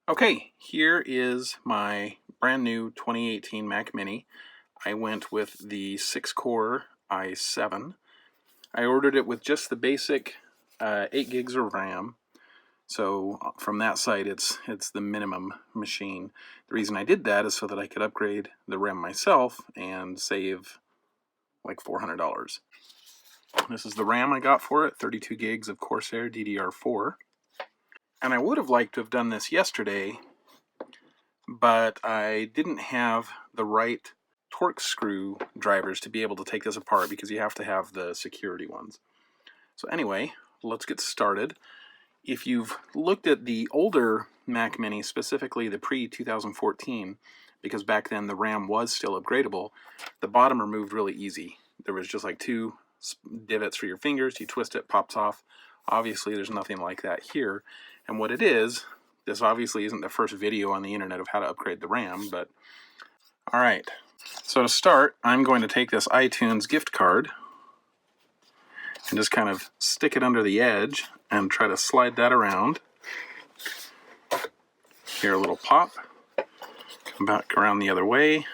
Okay, here is my brand new 2018 Mac Mini. I went with the 6-core i7. I ordered it with just the basic 8 gigs of RAM. So from that site, it's the minimum machine. The reason I did that is so that I could upgrade the RAM myself and save like $400. This is the RAM I got for it, 32 gigs of Corsair DDR4. And I would have liked to have done this yesterday, but I didn't have the right torque screw drivers to be able to take this apart because you have to have the security ones. So anyway, let's get started. If you've looked at the older Mac Mini, specifically the pre-2014, because back then the RAM was still upgradable, the bottom removed really easy. There was just like 2 divots for your fingers. You twist it, pops off. Obviously there's nothing like that here. And what it is, this obviously isn't the first video on the internet of how to upgrade the RAM, but all right. So to start, I'm going to take this iTunes gift card and just kind of stick it under the edge and try to slide that around. Hear a little pop. Come back around the other way.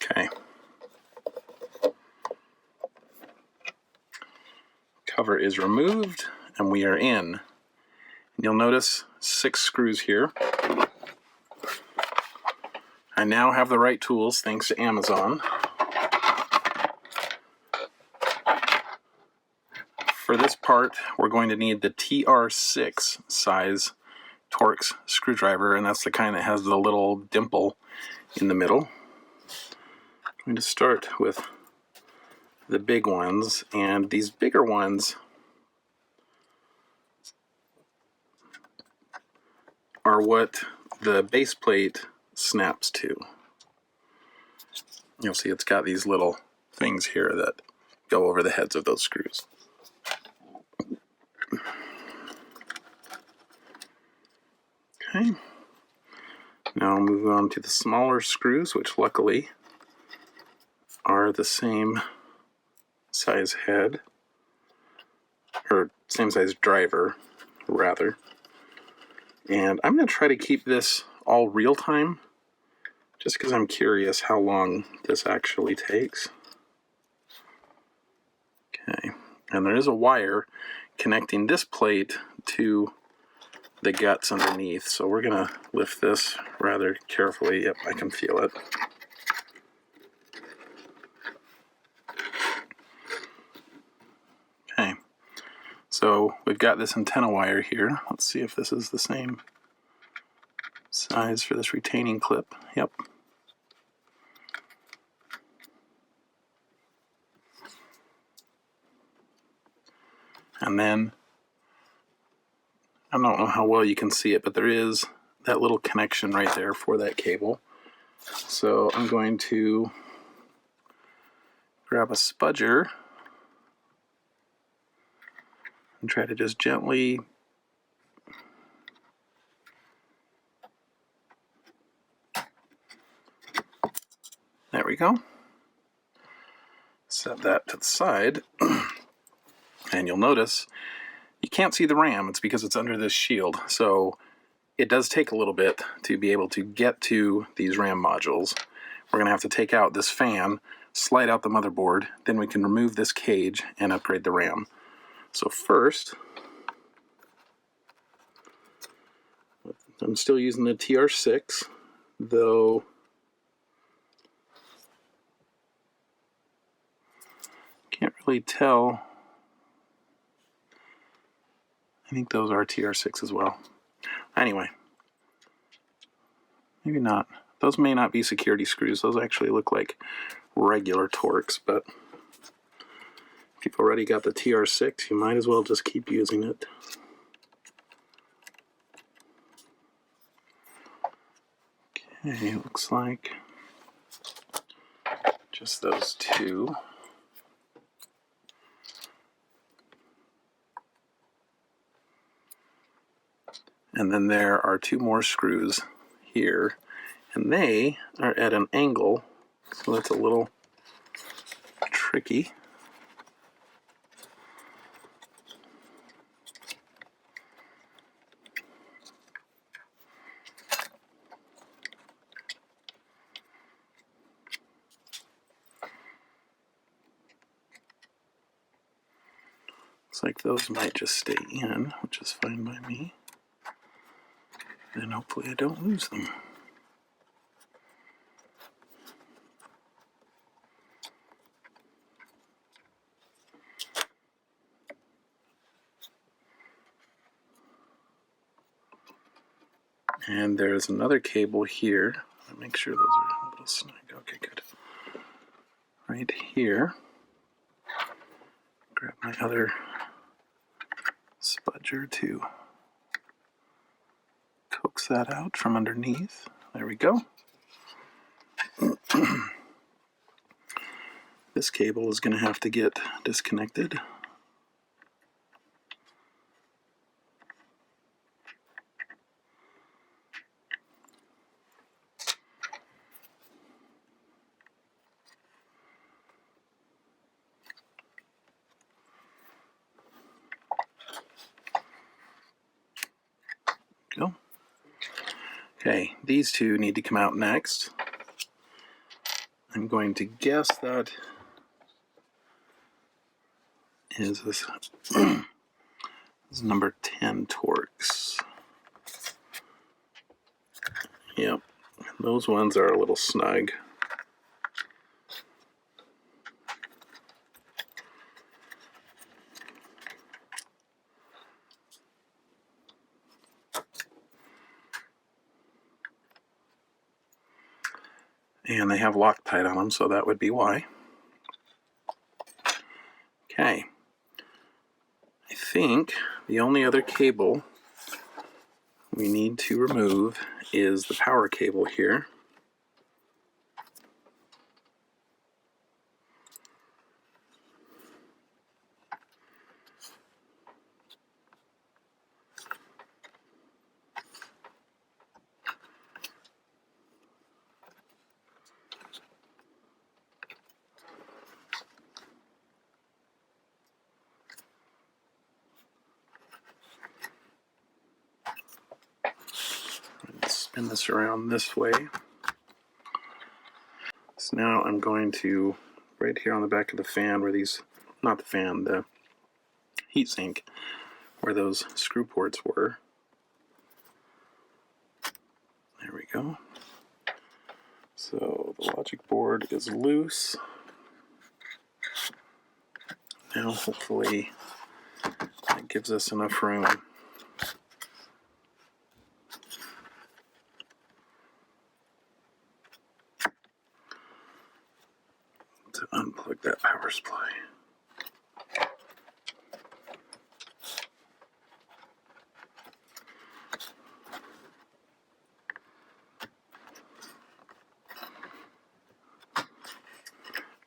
Okay. Cover is removed and we are in. You'll notice 6 screws here. I now have the right tools thanks to Amazon. For this part, we're going to need the TR6 size Torx screwdriver, and that's the kind that has the little dimple in the middle. I'm going to start with the big ones, and these bigger ones are what the base plate snaps to. You'll see it's got these little things here that go over the heads of those screws. Okay, now I'll move on to the smaller screws, which luckily are the same size head, or same size driver, rather. And I'm going to try to keep this all real time, just because I'm curious how long this actually takes. Okay, and there is a wire connecting this plate to the guts underneath, so we're going to lift this rather carefully. Yep, I can feel it. Okay, so we've got this antenna wire here. Let's see if this is the same size for this retaining clip. Yep. And then, I don't know how well you can see it, but there is that little connection right there for that cable. So I'm going to grab a spudger and try to just gently there we go. Set that to the side. And you'll notice you can't see the RAM. It's because it's under this shield. So it does take a little bit to be able to get to these RAM modules. We're going to have to take out this fan, slide out the motherboard, then we can remove this cage and upgrade the RAM. So first, I'm still using the TR6, though can't really tell. I think those are TR6 as well. Anyway, maybe not. Those may not be security screws. Those actually look like regular Torx, but if you've already got the TR6, you might as well just keep using it. Okay, looks like just those 2. And then there are 2 more screws here, and they are at an angle, so that's a little tricky. Looks like those might just stay in, which is fine by me. And hopefully I don't lose them. And there's another cable here. I'll make sure those are a little snug. Okay, good. Right here. Grab my other spudger to coax that out from underneath. There we go. This cable is going to have to get disconnected. Go. Okay, these two need to come out next. I'm going to guess that is this, this is number 10 Torx. Yep, those ones are a little snug. And they have Loctite on them, so that would be why. Okay. I think the only other cable we need to remove is the power cable here. Spin this around this way. So now I'm going to, right here on the back of the fan where these, not the fan, the heatsink, where those screw ports were. There we go. So the logic board is loose. Now hopefully that gives us enough room to unplug that power supply.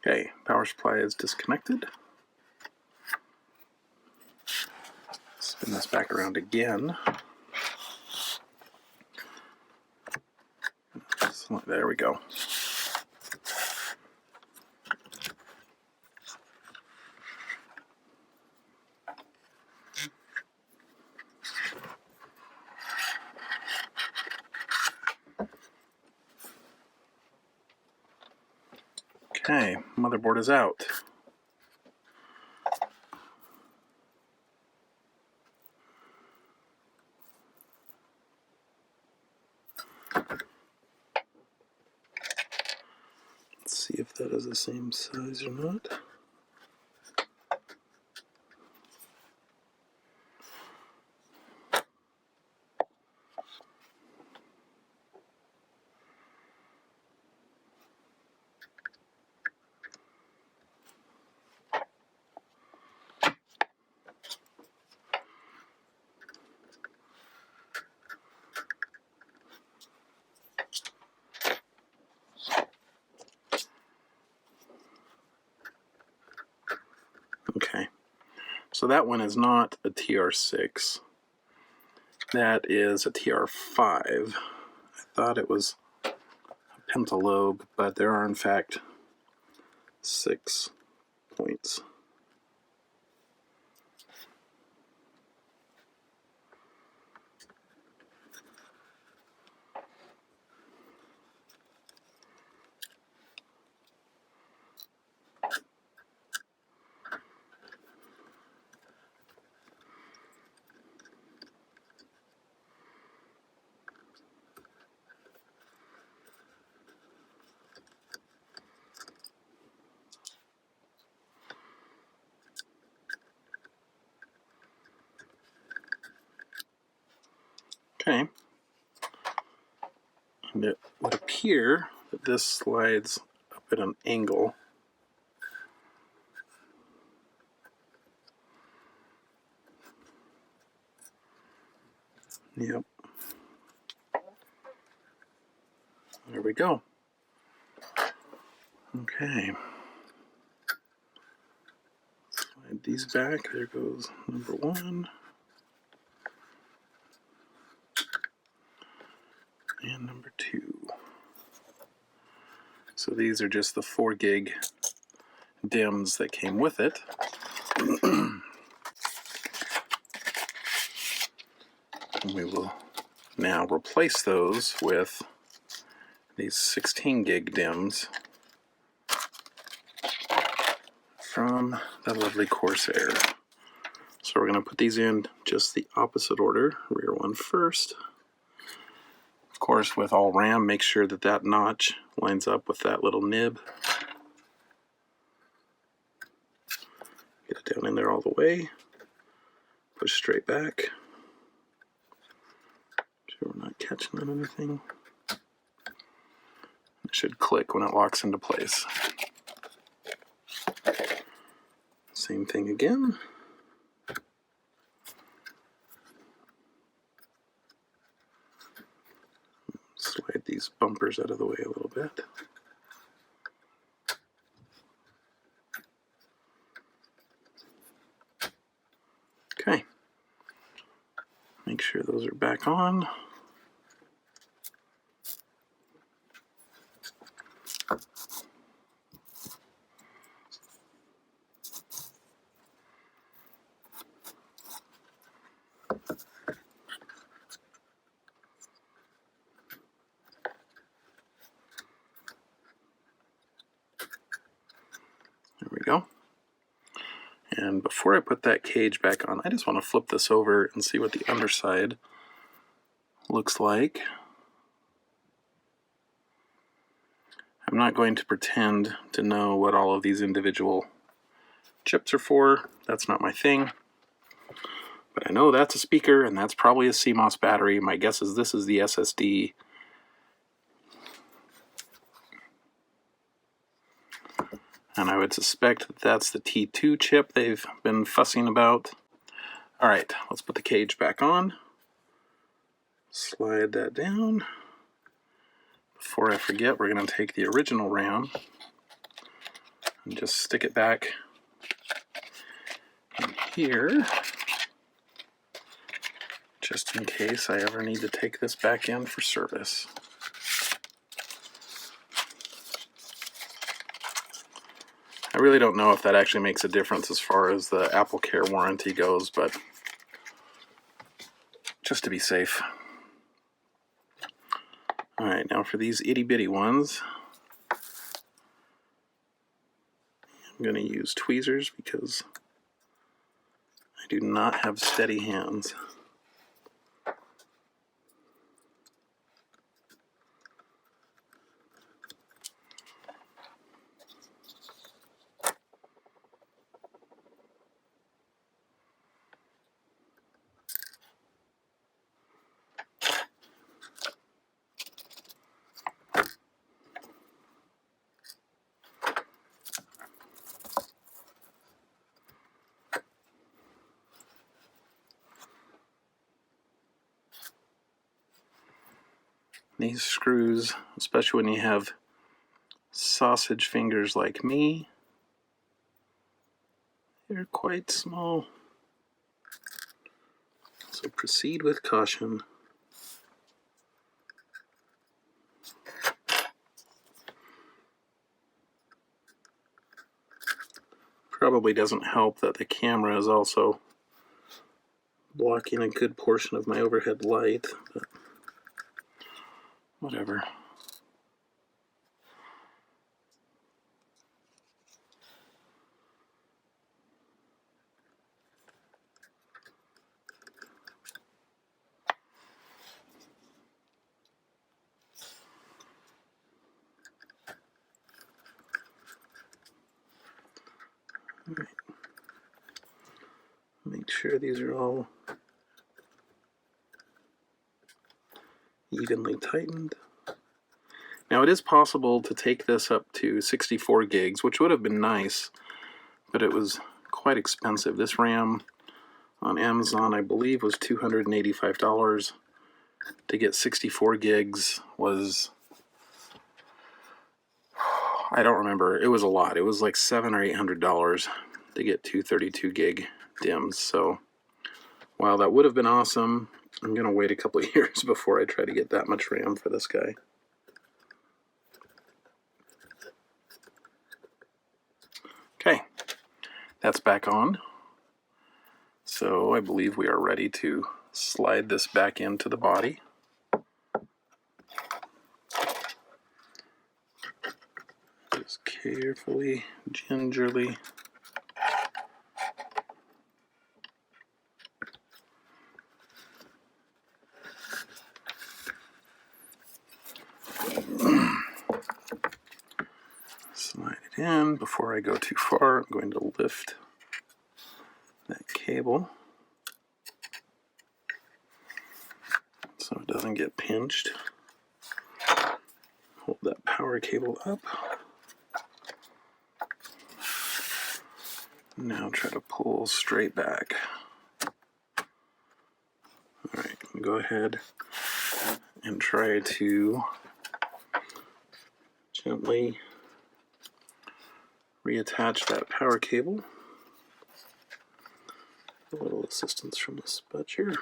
Okay, power supply is disconnected. Spin this back around again. So there we go. Okay, motherboard is out. Let's see if that is the same size or not. Okay, so that one is not a TR6. That is a TR5. I thought it was a pentalobe, but there are in fact 6 points. Okay. And it would appear that this slides up at an angle. Yep. There we go. Okay. Slide these back. There goes number one. And number two. So these are just the 4 gig DIMMs that came with it. And we will now replace those with these 16 gig DIMMs from the lovely Corsair. So we're going to put these in just the opposite order. Rear one first. Of course, with all RAM, make sure that that notch lines up with that little nib. Get it down in there all the way. Push straight back. Make sure we're not catching on anything. It should click when it locks into place. Same thing again. Slide these bumpers out of the way a little bit. Okay. Make sure those are back on. There we go. And before I put that cage back on, I just want to flip this over and see what the underside looks like. I'm not going to pretend to know what all of these individual chips are for. That's not my thing. But I know that's a speaker, and that's probably a CMOS battery. My guess is this is the SSD. And I would suspect that that's the T2 chip they've been fussing about. All right, let's put the cage back on. Slide that down. Before I forget, we're going to take the original RAM and just stick it back in here, just in case I ever need to take this back in for service. I really don't know if that actually makes a difference as far as the AppleCare warranty goes, but just to be safe. All right, now for these itty bitty ones, I'm going to use tweezers because I do not have steady hands. These screws, especially when you have sausage fingers like me, they're quite small. So proceed with caution. Probably doesn't help that the camera is also blocking a good portion of my overhead light, but whatever. All right. Make sure these are all evenly tightened. Now it is possible to take this up to 64 gigs, which would have been nice, but it was quite expensive. This RAM on Amazon, I believe, was $285. To get 64 gigs was, I don't remember, it was a lot. It was like $700 or $800 to get 232 gig DIMMs. So while that would have been awesome, I'm going to wait a couple of years before I try to get that much RAM for this guy. Okay, that's back on. So I believe we are ready to slide this back into the body. Just carefully, gingerly. Slide it in. Before I go too far, I'm going to lift that cable so it doesn't get pinched. Hold that power cable up. Now try to pull straight back. Alright, go ahead and try to gently reattach that power cable. A little assistance from the spudger.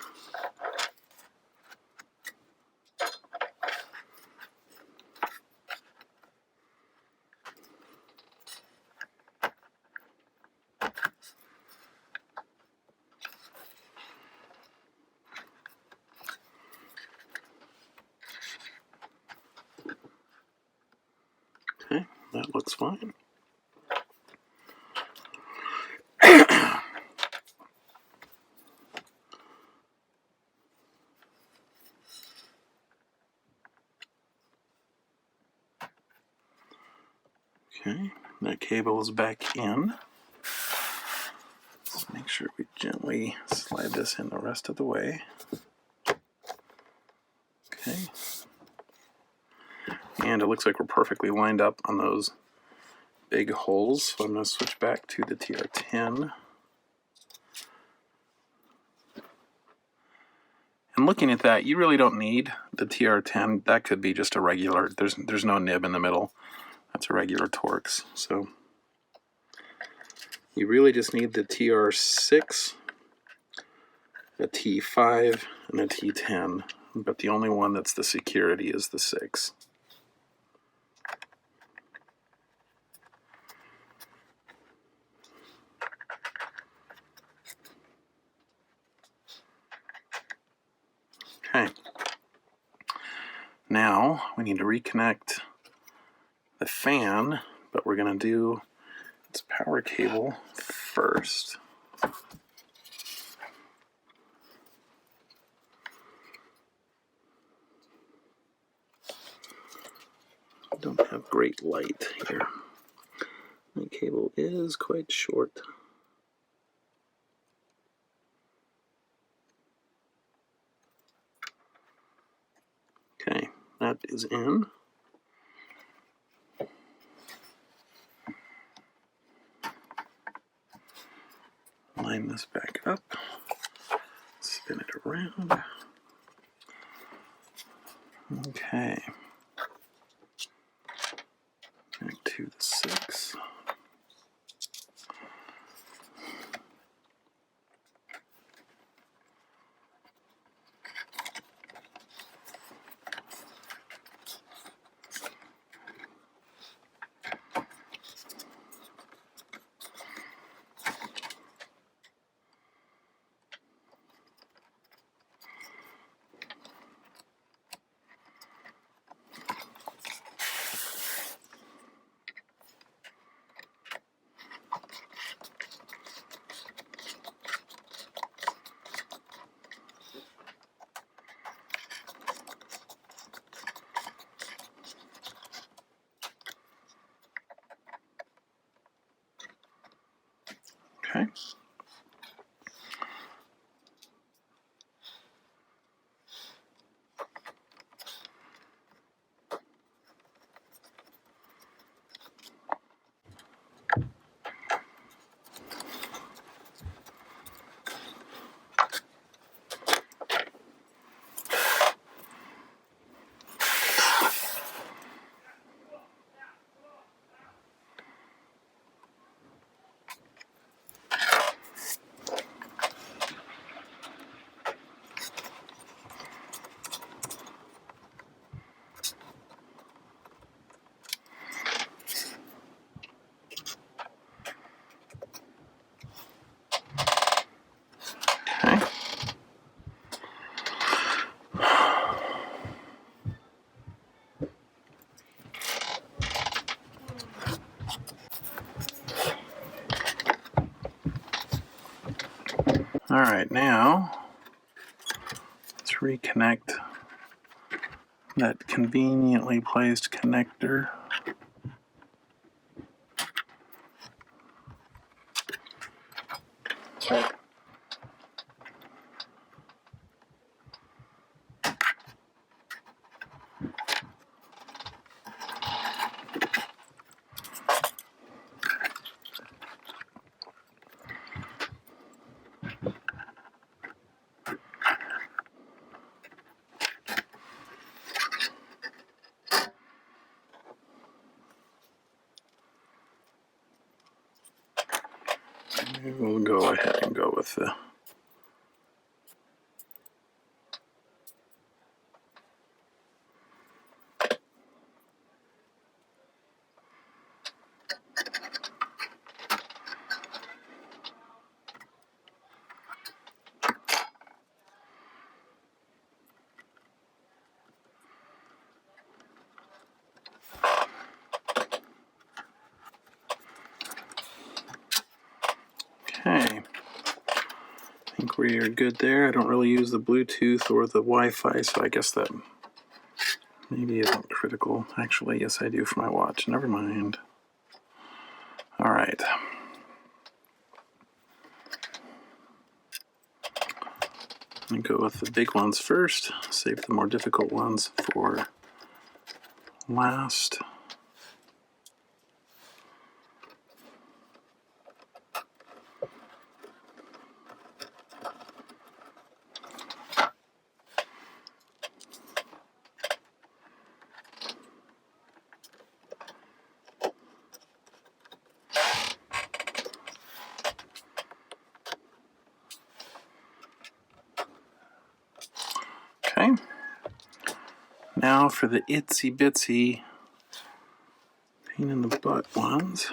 Okay, that looks fine. Okay, that cable is back in. Let's make sure we gently slide this in the rest of the way. Okay. And it looks like we're perfectly lined up on those big holes. So I'm going to switch back to the TR10. And looking at that, you really don't need the TR10. That could be just a regular, there's no nib in the middle. That's a regular Torx. So you really just need the TR6, a T5, and a T10. But the only one that's the security is the 6. Okay. Now we need to reconnect the fan, but we're going to do its power cable first. I don't have great light here. My cable is quite short. Okay, that is in. Line this back up. Spin it around. Okay. Back to the 6. Alright, now let's reconnect that conveniently placed connector. We'll go ahead and go with the okay. I think we are good there. I don't really use the Bluetooth or the Wi-Fi, so I guess that maybe isn't critical. Actually, yes, I do for my watch. Never mind. All right. Let me go with the big ones first. Save the more difficult ones for last. Okay. Now for the itsy bitsy pain in the butt ones.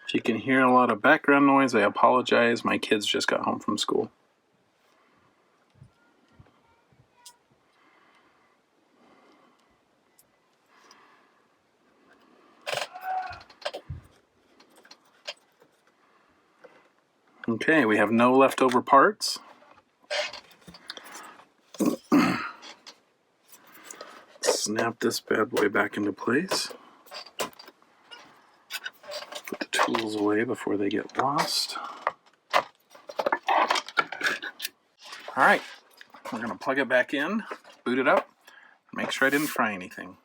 If you can hear a lot of background noise, I apologize. My kids just got home from school. Okay, we have no leftover parts. Snap this bad boy back into place. Put the tools away before they get lost. Alright, we're going to plug it back in, boot it up, make sure I didn't fry anything.